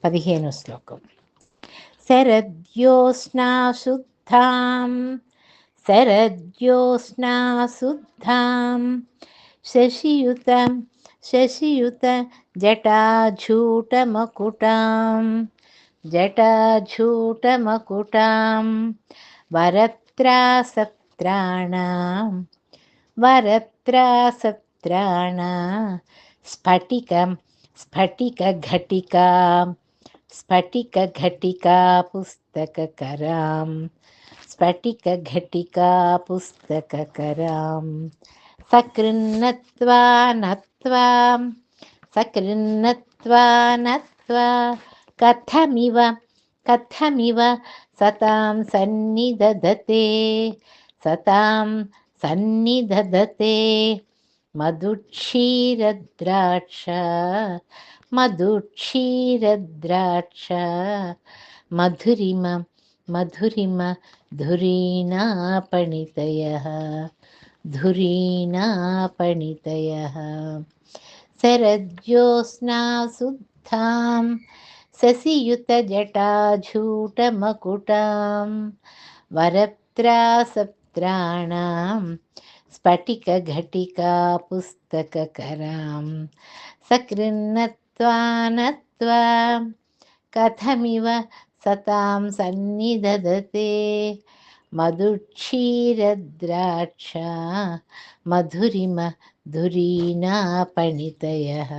15 శ్లోకం. శరద్యోత్స్నాశుద్ధాం శరద్యోత్స్నాశుద్ధాం శశియుత శశియుత జటాజూటమకుటాం జటాజూటమకుటాం వరత్రాసత్రాణాం వరత్రాసత్రాణ స్ఫటికం స్ఫటికఘటికా స్ఫటికఘటికా పుస్తకకరాం స్ఫటికఘటికా పుస్తకకరాం సకృన్నత్వా నత్వా సకృన్నత్వా నత్వా కథమివ కథమివ సతాం సన్నిదధతే సతాం సన్నిదధతే మధుక్షీరద్రాక్ష మధుక్షీరద్రాక్ష మధురిమ మధురిమ ధురీణాపణితయః ధురీణాపణితయః శరజ్యోత్స్నాశుద్ధాం శశియుతజటాజూటమకుటాం వరత్రాసత్రాణాం స్ఫటికఘటికా పుస్తకకరాం సకృన్నత్వా నత్వా కథమివ సతాం సన్నిదధతే మధుక్షీరద్రాక్ష మధురిమ ధురీణాపణితయః.